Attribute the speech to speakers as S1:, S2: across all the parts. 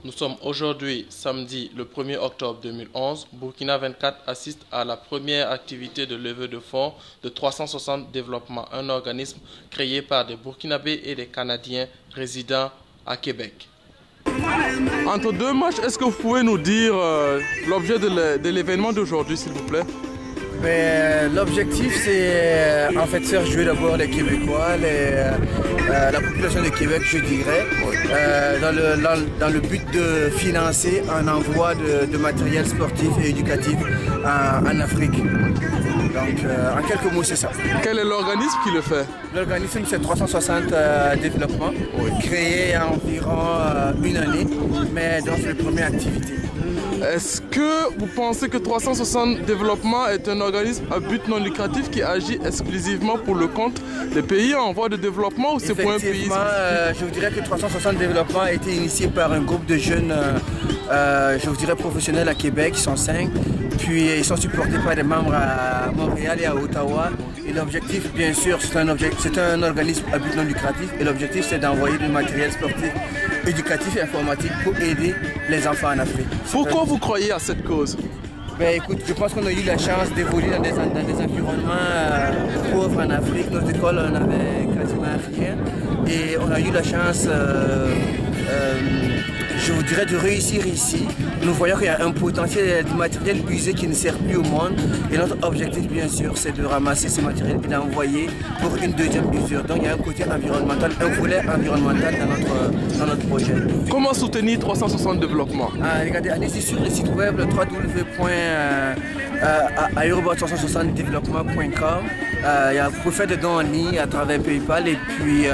S1: Nous sommes aujourd'hui, samedi, le 1er octobre 2011. Burkina 24 assiste à la première activité de levée de fonds de 360 Développement, un organisme créé par des Burkinabés et des Canadiens résidant à Québec.
S2: Entre deux matchs, est-ce que vous pouvez nous dire l'objet de l'événement d'aujourd'hui, s'il vous plaît?
S3: L'objectif, c'est en fait faire jouer d'abord les Québécois, la population de Québec, je dirais, dans le but de financer un envoi de matériel sportif et éducatif en Afrique. Donc, en quelques mots, c'est ça.
S2: Quel est l'organisme qui le fait?
S3: L'organisme, c'est 360 Développement, créé il y a environ une année, mais dans ses premières activités.
S2: Est-ce que vous pensez que 360 Développement est un organisme à but non lucratif qui agit exclusivement pour le compte des pays en voie de développement ou c'est pour un pays spécifique?
S3: Je vous dirais que 360 Développement a été initié par un groupe de jeunes, je vous dirais professionnels à Québec, ils sont 5. Puis ils sont supportés par des membres à Montréal et à Ottawa. Et l'objectif, bien sûr, c'est un organisme à but non lucratif. Et l'objectif, c'est d'envoyer du matériel sportif, éducatif et informatique pour aider les enfants en Afrique.
S2: Pourquoi vous croyez à cette cause?
S3: Écoute, je pense qu'on a eu la chance d'évoluer dans des environnements pauvres en Afrique. Nos écoles, on n'avait quasiment rien. Et on a eu la chance, je vous dirais, de réussir ici. Nous voyons qu'il y a un potentiel du matériel usé qui ne sert plus au monde. Et notre objectif, bien sûr, c'est de ramasser ce matériel et d'envoyer pour une deuxième usure. Donc il y a un côté environnemental, un volet environnemental dans notre projet.
S2: Comment soutenir 360 Développement?
S3: Regardez, allez-y sur le site web www.aérobot360développement.com. Vous pouvez faire des dons en ligne à travers PayPal. Et puis,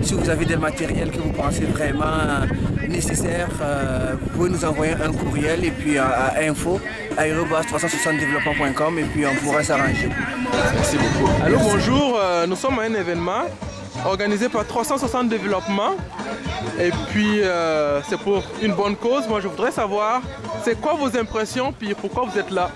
S3: si vous avez des matériels que vous pensez vraiment nécessaires, vous pouvez nous envoyer un courriel et puis à info@aérobot360développement.com et puis on pourra s'arranger.
S2: Merci beaucoup. Allô, bonjour. Nous sommes à un événement organisé par 360 Développement. Et puis, c'est pour une bonne cause. Moi, je voudrais savoir, c'est quoi vos impressions, puis pourquoi vous êtes là?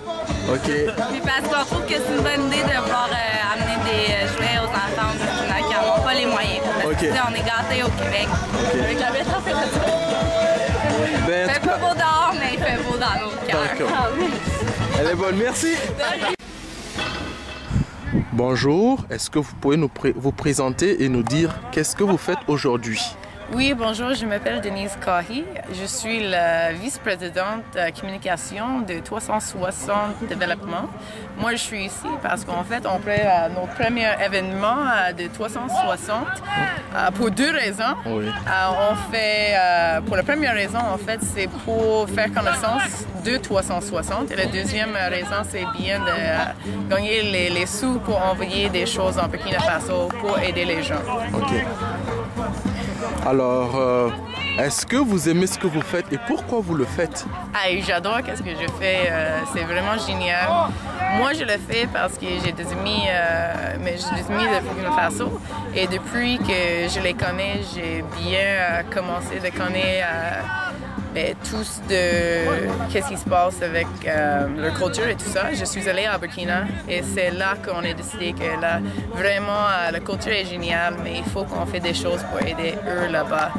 S3: OK.
S4: Puis parce qu'on trouve que c'est une bonne idée de vouloir amener des jouets aux enfants qui n'en ont pas les moyens. Parce que, on est gâtés au Québec. Avec la belle température. Il fait pas beau dehors, mais il fait beau dans nos cœurs.
S2: Elle est bonne, merci. Bonjour, est-ce que vous pouvez vous présenter et nous dire qu'est-ce que vous faites aujourd'hui?
S5: Oui, bonjour, je m'appelle Denise Kahi. Je suis la vice-présidente communication de 360 Développement. Moi, je suis ici parce qu'en fait, on fait notre premier événement de 360 pour deux raisons.
S2: Oui.
S5: On fait, pour la première raison, en fait, c'est pour faire connaissance de 360. Et la deuxième raison, c'est bien de gagner les sous pour envoyer des choses en Burkina Faso pour aider les gens.
S2: OK. Alors, est-ce que vous aimez ce que vous faites et pourquoi vous le faites?
S5: J'adore ce que je fais, c'est vraiment génial. Moi, je le fais parce que j'ai des amis, de Burkina Faso et depuis que je les connais, j'ai bien commencé de connaître tous de qu'est-ce qui se passe avec leur culture et tout ça. Je suis allée à Burkina et c'est là qu'on a décidé que là, vraiment, la culture est géniale, mais il faut qu'on fait des choses pour aider eux là-bas.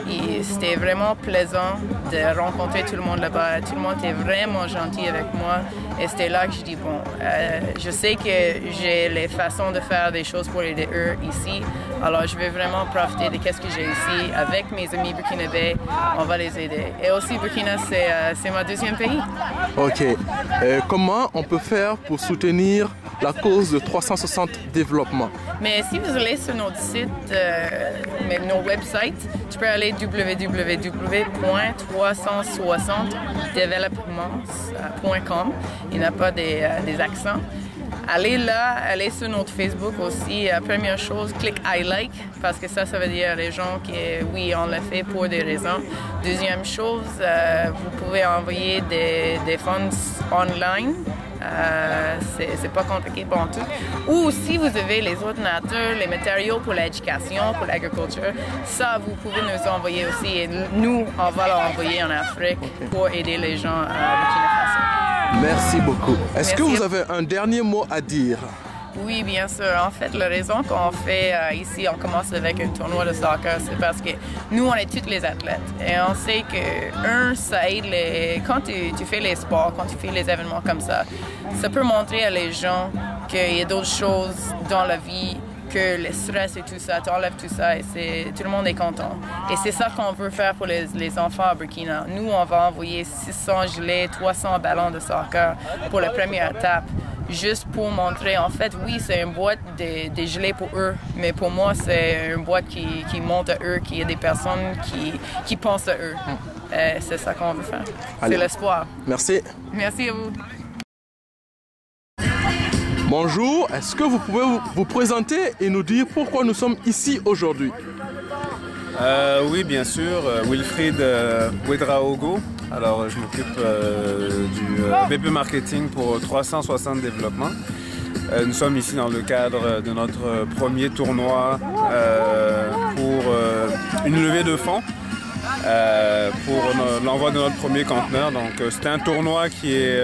S5: Et c'était vraiment plaisant de rencontrer tout le monde là-bas. Tout le monde était vraiment gentil avec moi. Et c'était là que je dis, bon, je sais que j'ai les façons de faire des choses pour aider eux ici. Alors, je vais vraiment profiter de ce que j'ai ici. Avec mes amis burkinabés, on va les aider. Et aussi, Burkina, c'est mon deuxième pays.
S2: OK. Comment on peut faire pour soutenir la cause de 360 Développement?
S5: Mais si vous allez sur notre site, nos websites, tu peux aller www.360developments.com. Il n'y a pas des accents. Allez là, allez sur notre Facebook aussi. Première chose, clique I like, parce que ça veut dire les gens que oui, on l'a fait pour des raisons. Deuxième chose, vous pouvez envoyer des fonds online. C'est pas compliqué pour tout. Ou si vous avez les ordinateurs, les matériaux pour l'éducation, pour l'agriculture, ça vous pouvez nous envoyer aussi et nous on va l'envoyer en Afrique pour aider les gens à Burkina Faso.
S2: Merci beaucoup. Est-ce que vous avez un dernier mot à dire?
S5: Oui, bien sûr. En fait, la raison qu'on fait ici, on commence avec un tournoi de soccer, c'est parce que nous, on est tous les athlètes. Et on sait que, ça aide quand tu fais les sports, quand tu fais les événements comme ça peut montrer à les gens qu'il y a d'autres choses dans la vie que le stress et tout ça, tu enlèves tout ça et tout le monde est content. Et c'est ça qu'on veut faire pour les enfants à Burkina. Nous, on va envoyer 600 gilets, 300 ballons de soccer pour la première étape, juste pour montrer, en fait, oui, c'est une boîte de gilets pour eux, mais pour moi, c'est une boîte qui montre à eux qu'il y a des personnes qui pensent à eux. C'est ça qu'on veut faire. C'est l'espoir.
S2: Merci.
S5: Merci à vous.
S2: Bonjour, est-ce que vous pouvez vous présenter et nous dire pourquoi nous sommes ici aujourd'hui?
S6: Oui, bien sûr. Wilfried Ouedraogo. Alors, je m'occupe du VP Marketing pour 360 Développement. Nous sommes ici dans le cadre de notre premier tournoi pour une levée de fonds pour l'envoi de notre premier conteneur. Donc, c'est un tournoi qui est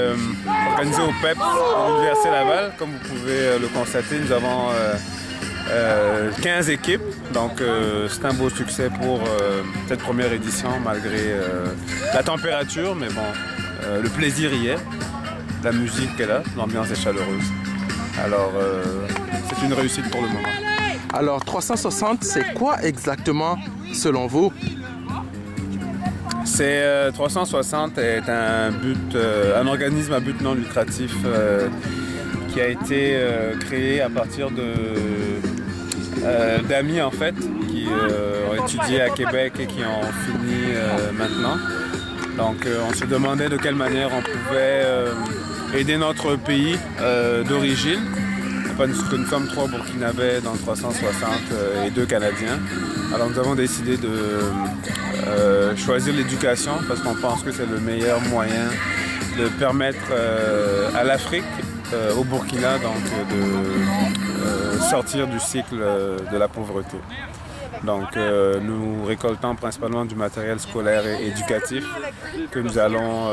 S6: organisé au PEP à l'Université Laval. Comme vous pouvez le constater, nous avons 15 équipes, donc c'est un beau succès pour cette première édition malgré la température, mais bon, le plaisir y est, la musique est là, l'ambiance est chaleureuse. Alors c'est une réussite pour le moment.
S2: Alors 360, c'est quoi exactement selon vous?
S6: 360 est un organisme à but non lucratif qui a été créé à partir d'amis en fait qui ont étudié à Québec et qui ont fini maintenant. Donc on se demandait de quelle manière on pouvait aider notre pays d'origine. Nous sommes 3 Burkinabés dans 360 et 2 Canadiens. Alors nous avons décidé de choisir l'éducation parce qu'on pense que c'est le meilleur moyen de permettre à l'Afrique, au Burkina, donc de sortir du cycle de la pauvreté. Donc nous récoltons principalement du matériel scolaire et éducatif que nous allons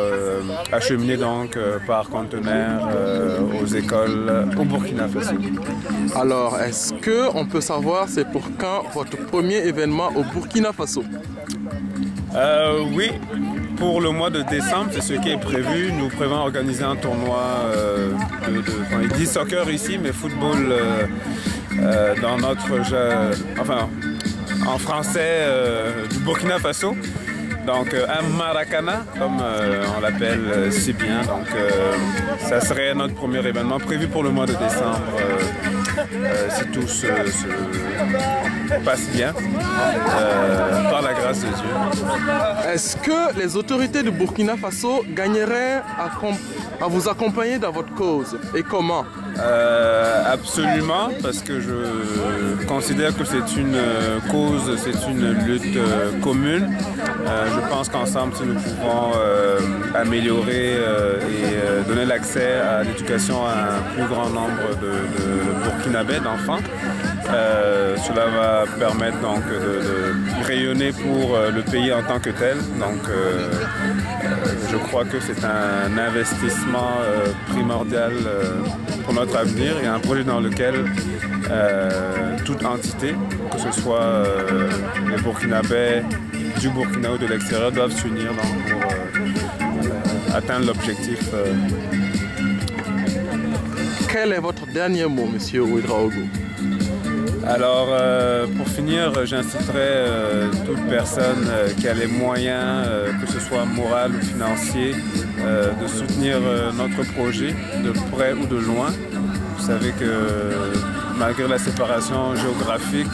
S6: acheminer donc par conteneur aux écoles au Burkina Faso.
S2: Alors, est-ce qu'on peut savoir c'est pour quand votre premier événement au Burkina Faso?
S6: Oui, pour le mois de décembre, c'est ce qui est prévu. Nous prévoyons organiser un tournoi on dit soccer ici, mais football dans notre jeu, enfin en français du Burkina Faso. Donc un Maracana, comme on l'appelle si bien. Donc ça serait notre premier événement prévu pour le mois de décembre, si tout se passe bien, par la grâce de Dieu.
S2: Est-ce que les autorités du Burkina Faso gagneraient à vous accompagner dans votre cause et comment?
S6: Absolument, parce que je considère que c'est une cause, c'est une lutte commune. Je pense qu'ensemble, si nous pouvons améliorer et donner l'accès à l'éducation à un plus grand nombre de Burkinabés, d'enfants, cela va permettre donc de rayonner pour le pays en tant que tel. Donc, je crois que c'est un investissement primordial pour notre avenir et un projet dans lequel toute entité, que ce soit les Burkinabés du Burkina ou de l'extérieur, doivent s'unir pour atteindre l'objectif.
S2: Quel est votre dernier mot, Monsieur Ouedraogo?
S6: Alors, pour finir, j'inciterai toute personne qui a les moyens, que ce soit moral ou financier, de soutenir notre projet, de près ou de loin. Vous savez que malgré la séparation géographique,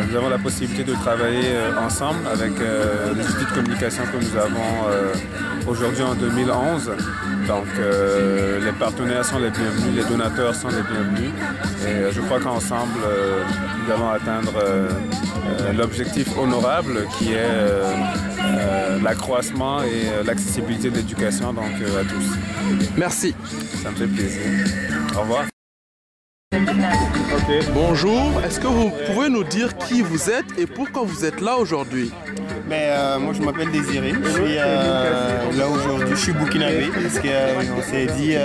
S6: nous avons la possibilité de travailler ensemble avec les outils de communication que nous avons aujourd'hui en 2011. Donc les partenaires sont les bienvenus, les donateurs sont les bienvenus. Et je crois qu'ensemble, nous allons atteindre l'objectif honorable qui est l'accroissement et l'accessibilité de l'éducation donc, à tous.
S2: Merci.
S6: Ça me fait plaisir. Au revoir.
S2: Okay. Bonjour, est-ce que vous pouvez nous dire qui vous êtes et pourquoi vous êtes là aujourd'hui?
S7: Moi je m'appelle Désiré, je suis là aujourd'hui, je suis burkinabé parce qu'on s'est dit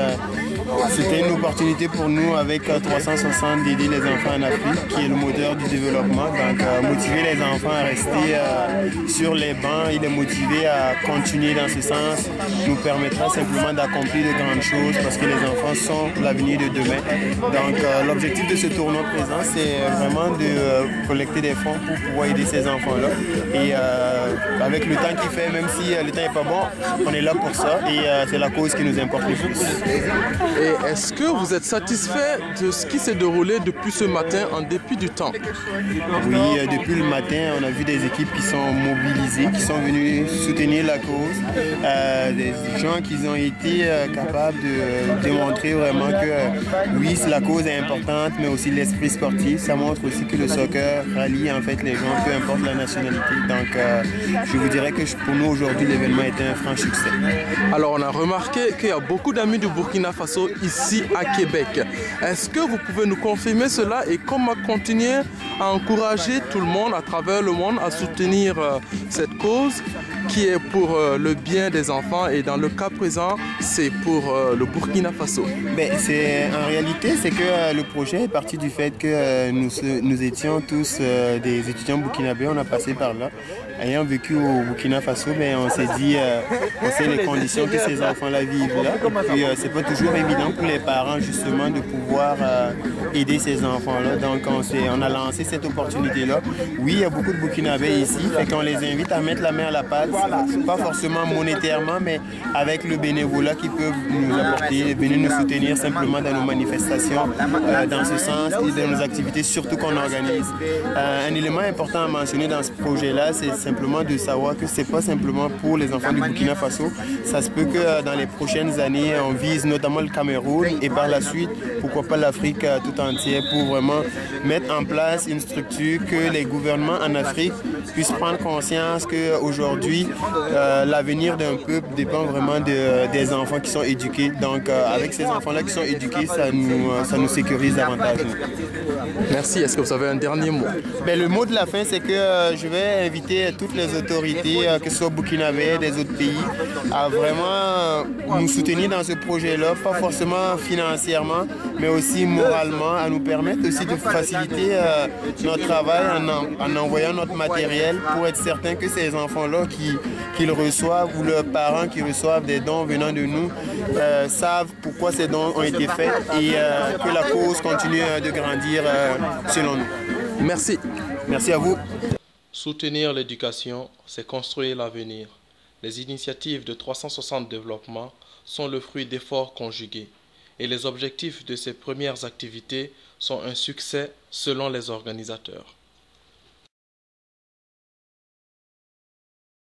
S7: C'était une opportunité pour nous avec 360 d'aider les enfants en Afrique, qui est le moteur du développement. Donc motiver les enfants à rester sur les bancs et les motiver à continuer dans ce sens nous permettra simplement d'accomplir de grandes choses parce que les enfants sont l'avenir de demain. Donc l'objectif de ce tournoi présent, c'est vraiment de collecter des fonds pour pouvoir aider ces enfants-là. Et avec le temps qu'il fait, même si le temps n'est pas bon, on est là pour ça et c'est la cause qui nous importe le plus.
S2: Et est-ce que vous êtes satisfait de ce qui s'est déroulé depuis ce matin en dépit du temps?
S7: Oui, depuis le matin, on a vu des équipes qui sont mobilisées, qui sont venues soutenir la cause, des gens qui ont été capables de démontrer vraiment que oui, la cause est importante, mais aussi l'esprit sportif. Ça montre aussi que le soccer rallie en fait les gens, peu importe la nationalité. Donc je vous dirais que pour nous aujourd'hui, l'événement était un franc succès.
S2: Alors on a remarqué qu'il y a beaucoup d'amis du Burkina Faso ici à Québec. Est-ce que vous pouvez nous confirmer cela et comment continuer à encourager tout le monde à travers le monde à soutenir cette cause qui est pour le bien des enfants et dans le cas présent, c'est pour le Burkina Faso?
S7: En réalité, c'est que le projet est parti du fait que nous étions tous des étudiants burkinabés, on a passé par là. Ayant vécu au Burkina Faso, on s'est dit, on sait les conditions que ces enfants-là vivent là. Et puis, c'est pas toujours évident pour les parents, justement, de pouvoir aider ces enfants-là. Donc, on a lancé cette opportunité-là. Oui, il y a beaucoup de Burkinabés ici, fait qu'on les invite à mettre la main à la pâte, pas forcément monétairement, mais avec le bénévolat qu'ils peuvent nous apporter, venir nous soutenir simplement dans nos manifestations, dans ce sens, et dans nos activités, surtout qu'on organise. Un élément important à mentionner dans ce projet-là, c'est simplement de savoir que c'est pas simplement pour les enfants du Burkina Faso. Ça se peut que dans les prochaines années, on vise notamment le Cameroun et par la suite, pourquoi pas l'Afrique tout entière pour vraiment mettre en place une structure que les gouvernements en Afrique puissent prendre conscience qu'aujourd'hui, l'avenir d'un peuple dépend vraiment des enfants qui sont éduqués. Donc avec ces enfants-là qui sont éduqués, ça nous sécurise davantage.
S2: Merci. Est-ce que vous avez un dernier mot?
S7: Le mot de la fin, c'est que je vais inviter toutes les autorités, que ce soit burkinabé, des autres pays, à vraiment nous soutenir dans ce projet-là, pas forcément financièrement, mais aussi moralement, à nous permettre aussi de faciliter notre travail en envoyant notre matériel pour être certain que ces enfants-là qu'ils reçoivent ou leurs parents qui reçoivent des dons venant de nous savent pourquoi ces dons ont été faits et que la cause continue de grandir selon nous.
S2: Merci.
S7: Merci à vous.
S1: Soutenir l'éducation, c'est construire l'avenir. Les initiatives de 360 Développement sont le fruit d'efforts conjugués et les objectifs de ces premières activités sont un succès selon les organisateurs.